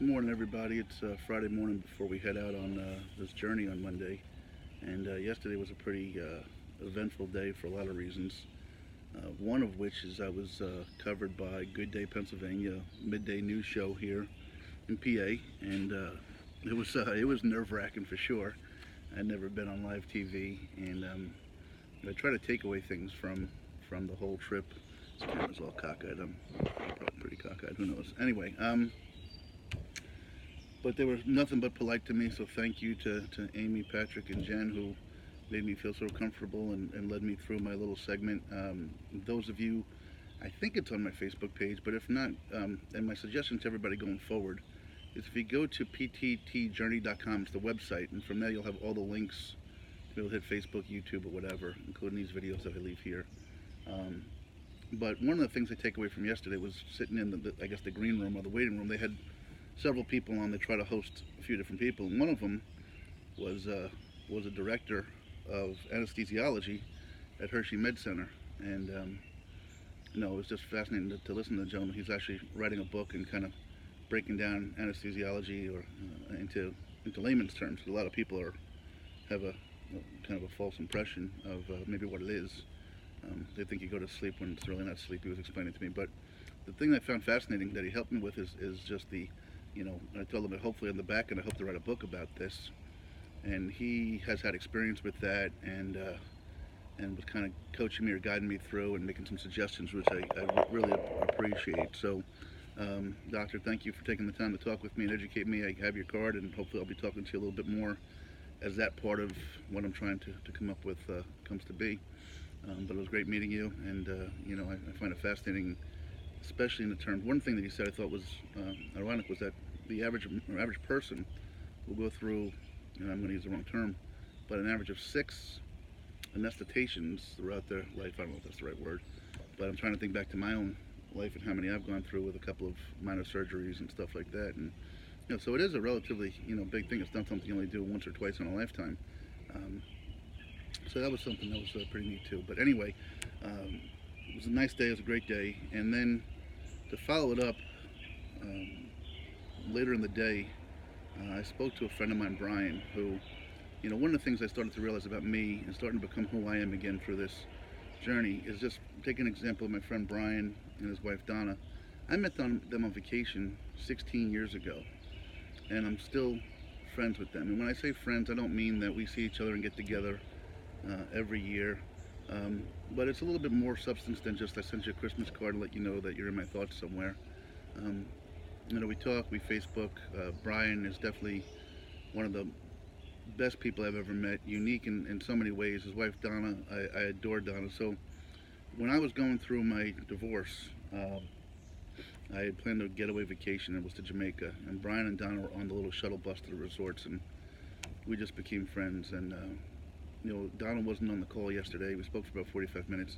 Morning, everybody. It's Friday morning before we head out on this journey on Monday. And yesterday was a pretty eventful day for a lot of reasons. One of which is I was covered by Good Day Pennsylvania midday news show here in PA, and it was nerve-wracking for sure. I'd never been on live TV, and I try to take away things from the whole trip. This camera's all cockeyed. I'm probably pretty cockeyed. Who knows? Anyway, but they were nothing but polite to me. So thank you to Amy, Patrick, and Jen, who made me feel so comfortable and led me through my little segment. Those of you, I think it's on my Facebook page, but if not, and my suggestion to everybody going forward is if you go to pttjourney.com, it's the website, and from there you'll have all the links to be able to hit Facebook, YouTube, or whatever, including these videos that I leave here. But one of the things I take away from yesterday was sitting in I guess the green room or the waiting room. They had several people on. They try to host a few different people, and one of them was a director of anesthesiology at Hershey Med Center, and it was just fascinating to listen to the gentleman. He's actually writing a book and kind of breaking down anesthesiology or into layman's terms. A lot of people have a kind of a false impression of maybe what it is. They think you go to sleep when it's really not sleep. He was explaining it to me, but the thing I found fascinating that he helped me with is just I told him that hopefully on the back end I hope to write a book about this, and he has had experience with that and was kind of coaching me or guiding me through and making some suggestions, which I really appreciate. So, Doctor, thank you for taking the time to talk with me and educate me. I have your card, and hopefully I'll be talking to you a little bit more as that part of what I'm trying to come up with comes to be. But it was great meeting you, and I find it fascinating, especially in the terms. One thing that you said I thought was ironic was that the average person will go through, and I'm going to use the wrong term, but an average of 6 anesthetations throughout their life. I don't know if that's the right word, but I'm trying to think back to my own life and how many I've gone through with a couple of minor surgeries and stuff like that. And so it is a relatively big thing. It's not something you only do once or twice in a lifetime. So that was something that was pretty neat too. But anyway, it was a nice day. It was a great day. And then to follow it up, later in the day, I spoke to a friend of mine, Brian, who, one of the things I started to realize about me and starting to become who I am again through this journey is just take an example of my friend Brian and his wife Donna. I met them on vacation 16 years ago, and I'm still friends with them. And when I say friends, I don't mean that we see each other and get together every year, but it's a little bit more substance than just I sent you a Christmas card to let you know that you're in my thoughts somewhere. We talk, we Facebook. Brian is definitely one of the best people I've ever met, unique in so many ways. His wife Donna, I adore Donna. So when I was going through my divorce, I had planned a getaway vacation. It was to Jamaica, and Brian and Donna were on the little shuttle bus to the resorts, and we just became friends. And Donna wasn't on the call yesterday. We spoke for about 45 minutes.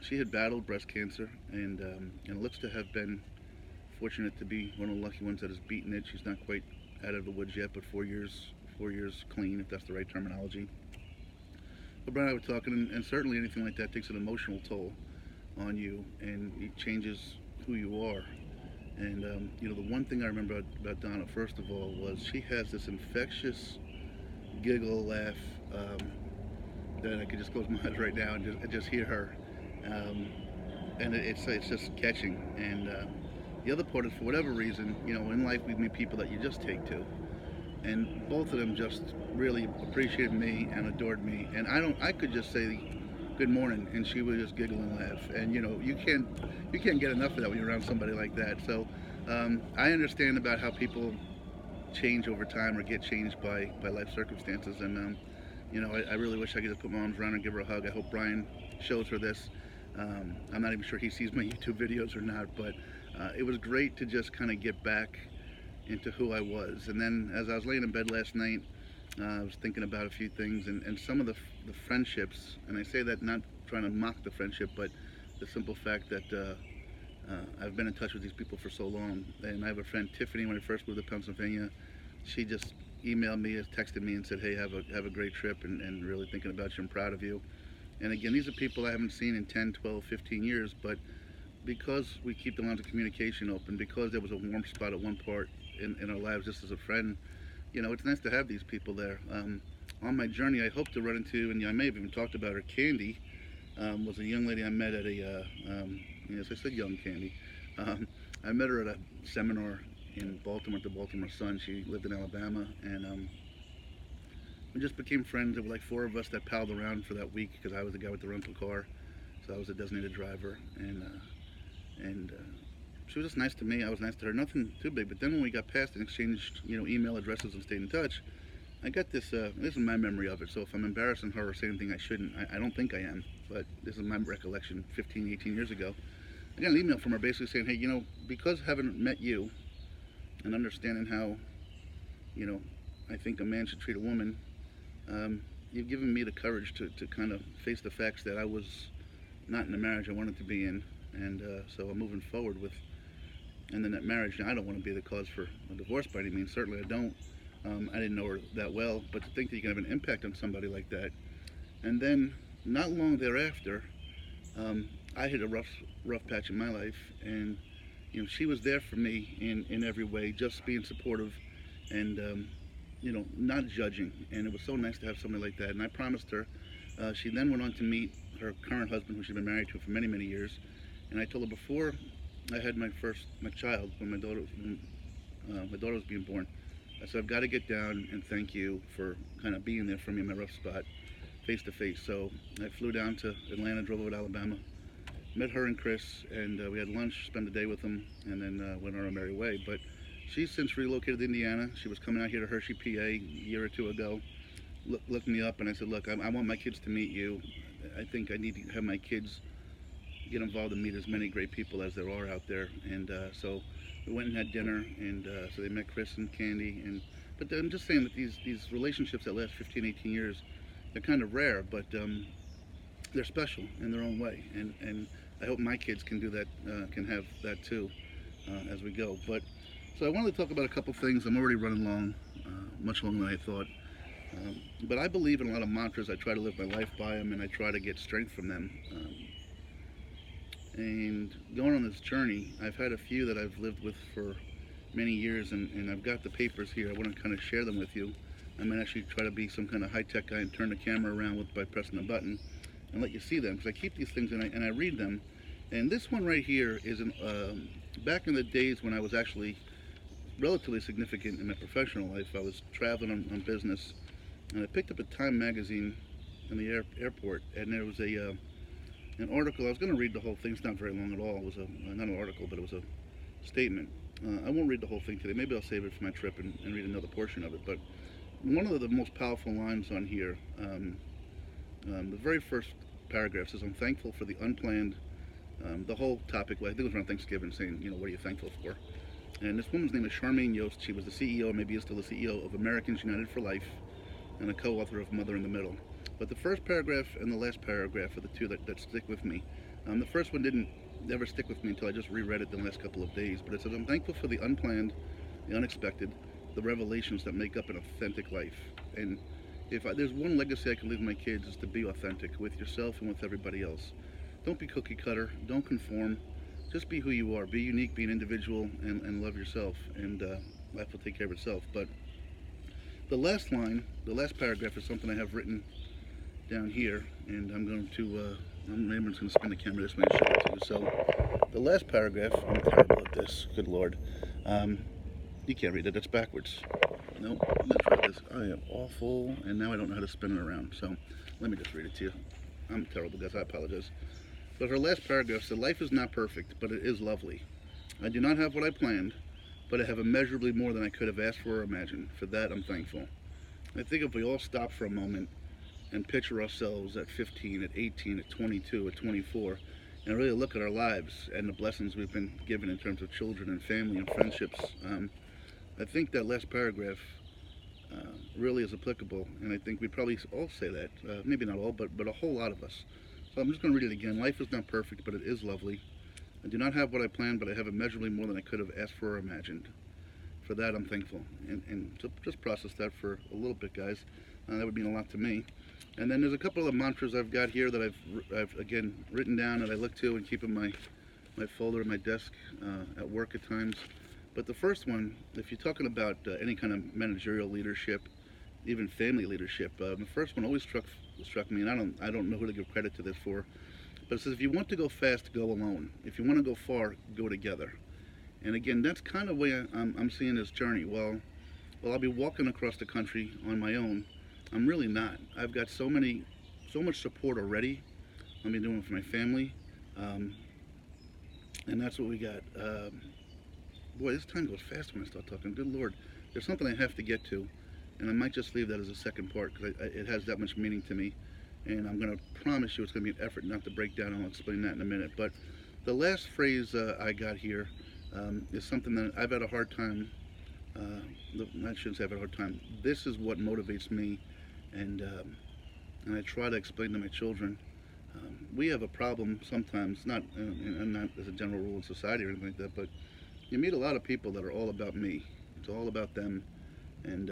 She had battled breast cancer, and looks to have been fortunate to be one of the lucky ones that has beaten it. She's not quite out of the woods yet, but 4 years clean, if that's the right terminology. But Brian and I were talking, and certainly anything like that takes an emotional toll on you, and it changes who you are. And the one thing I remember about Donna, first of all, was she has this infectious giggle, laugh, that I could just close my eyes right now and just hear her, and it's just catching. And the other part is, for whatever reason, in life we meet people that you just take to, and both of them just really appreciated me and adored me. And I could just say good morning, and she would just giggle and laugh. And you can't get enough of that when you're around somebody like that. So I understand about how people change over time or get changed by life circumstances, and I really wish I could just put my arms around her and give her a hug. I hope Brian shows her this. I'm not even sure he sees my YouTube videos or not, but it was great to just kind of get back into who I was. And then as I was laying in bed last night, I was thinking about a few things, and some of the friendships, and I say that not trying to mock the friendship, but the simple fact that I've been in touch with these people for so long. And I have a friend, Tiffany. When I first moved to Pennsylvania, she just emailed me, texted me, and said, hey, have a great trip, and really thinking about you and proud of you. And again, these are people I haven't seen in 10, 12, 15 years, but because we keep the lines of communication open, because there was a warm spot at one part in our lives just as a friend, it's nice to have these people there. On my journey, I hope to run into, and I may have even talked about her, Candy, was a young lady I met at yes, I said young Candy. I met her at a seminar in Baltimore at the Baltimore Sun. She lived in Alabama, and we just became friends. There were like four of us that palled around for that week because I was the guy with the rental car, so I was a designated driver, and she was just nice to me. I was nice to her. Nothing too big. But then when we got past and exchanged, email addresses and stayed in touch, I got this. This is my memory of it. So if I'm embarrassing her or saying anything I shouldn't, I don't think I am. But this is my recollection. 15, 18 years ago, I got an email from her basically saying, "Hey, because having met you and understanding how, I think a man should treat a woman, you've given me the courage to kind of face the facts that I was not in the marriage I wanted to be in, and so I'm moving forward with." And then that marriage, I don't want to be the cause for a divorce by any means. Certainly I don't. I didn't know her that well, but to think that you can have an impact on somebody like that. And then, not long thereafter, I hit a rough patch in my life, and she was there for me in every way, just being supportive, and not judging. And it was so nice to have somebody like that. And I promised her. She then went on to meet her current husband, who she'd been married to for many, many years. And I told her before I had my child, when my daughter was being born, I said, I've got to get down and thank you for kind of being there for me in my rough spot, face to face. So I flew down to Atlanta, drove over to Alabama, met her and Chris, and we had lunch, spent the day with them, and then went on our merry way. But she's since relocated to Indiana. She was coming out here to Hershey, PA, a year or two ago, looked me up, and I said, look, I want my kids to meet you. I think I need to have my kids get involved and meet as many great people as there are out there. And so we went and had dinner, and so they met Chris and Candy. But I'm just saying that these relationships that last 15, 18 years, they're kind of rare, but they're special in their own way. And I hope my kids can do that, can have that too, as we go. So I wanted to talk about a couple things. I'm already running long, much longer than I thought. But I believe in a lot of mantras. I try to live my life by them, and I try to get strength from them. And going on this journey, I've had a few that I've lived with for many years, and I've got the papers here. I want to kind of share them with you. I might actually try to be some kind of high-tech guy and turn the camera around by pressing a button and let you see them, because I keep these things and I read them. And this one right here is back in the days when I was actually relatively significant in my professional life. I was traveling on business, and I picked up a Time magazine in the airport, and there was an article. I was going to read the whole thing. It's not very long at all. It was not an article, but it was a statement. I won't read the whole thing today. Maybe I'll save it for my trip and read another portion of it. But one of the most powerful lines on here, the very first paragraph says, "I'm thankful for the unplanned," the whole topic, I think it was around Thanksgiving, saying, what are you thankful for? And this woman's name is Charmaine Yost. She was the CEO, maybe is still the CEO, of Americans United for Life, and a co-author of Mother in the Middle. But the first paragraph and the last paragraph are the two that stick with me. The first one didn't ever stick with me until I just reread it the last couple of days. But it says, "I'm thankful for the unplanned, the unexpected, the revelations that make up an authentic life." And if there's one legacy I can leave my kids, is to be authentic with yourself and with everybody else. Don't be cookie cutter. Don't conform. Just be who you are. Be unique. Be an individual, and love yourself. And life will take care of itself. But the last line, the last paragraph, is something I have written down here, and I'm going to maybe I'm just going to spin the camera this way and show it to you. So the last paragraph, I'm terrible at this, good lord. You can't read it, it's backwards. Nope, I'm going to try this. I am awful, and now I don't know how to spin it around, so let me just read it to you. I'm terrible, guys, I apologize. But her last paragraph said, "Life is not perfect, but it is lovely. I do not have what I planned, but I have immeasurably more than I could have asked for or imagined. For that, I'm thankful." I think if we all stop for a moment and picture ourselves at 15, at 18, at 22, at 24, and really look at our lives and the blessings we've been given in terms of children and family and friendships, I think that last paragraph really is applicable, and I think we probably all say that. Maybe not all, but a whole lot of us. So I'm just going to read it again. "Life is not perfect, but it is lovely. I do not have what I planned, but I have immeasurably more than I could have asked for or imagined. For that, I'm thankful." And so just process that for a little bit, guys. That would mean a lot to me. And then there's a couple of mantras I've got here that I've again written down, and I look to and keep in my my folder at my desk at work at times. But the first one, if you're talking about any kind of managerial leadership, even family leadership, the first one always struck me, and I don't know who to give credit to this for. But it says, if you want to go fast, go alone. If you want to go far, go together. And again, that's kind of the way I'm seeing this journey. Well, I'll be walking across the country on my own. I'm really not. I've got so much support already. I've been doing it for my family, and that's what we got. Boy, this time goes fast when I start talking. Good Lord, there's something I have to get to, and I might just leave that as a second part because it has that much meaning to me. And I'm going to promise you it's going to be an effort not to break down. I'll explain that in a minute. But the last phrase I got here is something that I've had a hard time. I shouldn't say I've had a hard time. This is what motivates me, and I try to explain to my children. We have a problem sometimes, not as a general rule in society or anything like that, but you meet a lot of people that are all about me. It's all about them, and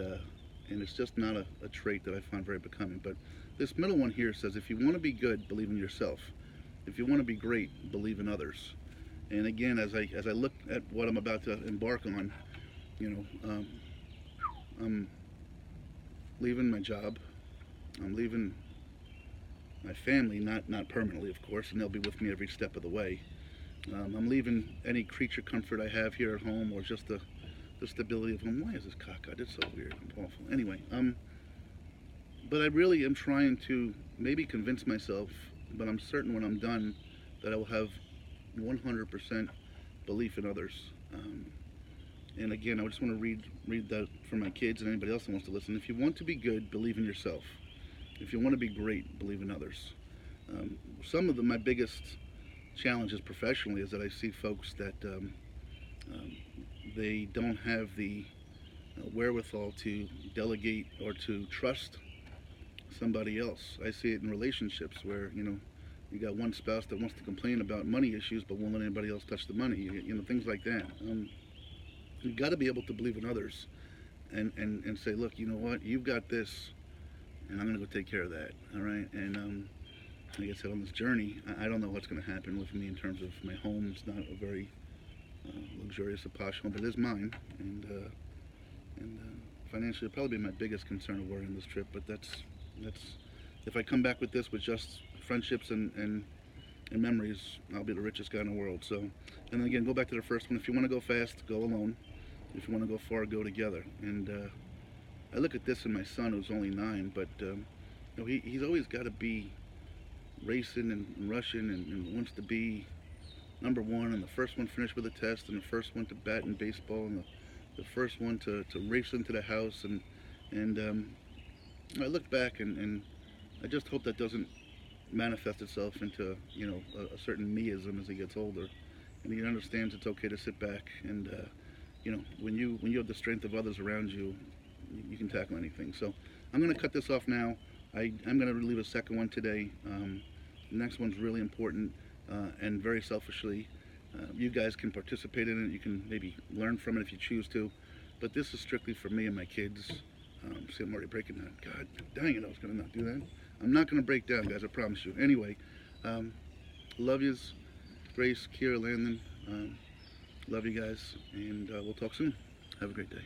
it's just not a trait that I find very becoming. But this middle one here says, if you want to be good, believe in yourself. If you want to be great, believe in others. And again, as I look at what I'm about to embark on, I'm leaving my job. I'm leaving my family, not permanently, of course, and they'll be with me every step of the way. I'm leaving any creature comfort I have here at home, or just the stability of home. Why is this cockeyed? It's so weird and awful. Anyway, but I really am trying to maybe convince myself, but I'm certain when I'm done that I will have 100% belief in others. And again, I just want to read that for my kids and anybody else that wants to listen. If you want to be good, believe in yourself. If you want to be great, believe in others. Some of my biggest challenges professionally is that I see folks that they don't have the wherewithal to delegate or to trust somebody else. I see it in relationships where you got one spouse that wants to complain about money issues but won't let anybody else touch the money. Things like that. You've got to be able to believe in others and say, look, you know what, you've got this, and I'm going to go take care of that. All right. And like I said, on this journey, I don't know what's going to happen with me in terms of my home. It's not a very luxurious or posh home, but it is mine. And financially, it'll probably be my biggest concern of worrying this trip. But that's if I come back with this with just friendships and memories, I'll be the richest guy in the world. So, and then again, go back to the first one. If you want to go fast, go alone. If you want to go far, go together. And I look at this in my son, who's only 9, but he's always got to be racing and rushing and wants to be number one, and the first one finished with a test, and the first one to bat in baseball, and the first one to race into the house. And I look back and I just hope that doesn't manifest itself into a certain meism as he gets older, and he understands it's okay to sit back and when you have the strength of others around you, you can tackle anything. So I'm going to cut this off now. I'm going to leave a second one today. The next one's really important, and very selfishly, you guys can participate in it. You can maybe learn from it if you choose to, but this is strictly for me and my kids. See, I'm already breaking down. God dang it, I was going to not do that. I'm not going to break down, guys, I promise you. Anyway, love yous, Grace, Kira, Landon. Love you guys, and we'll talk soon. Have a great day.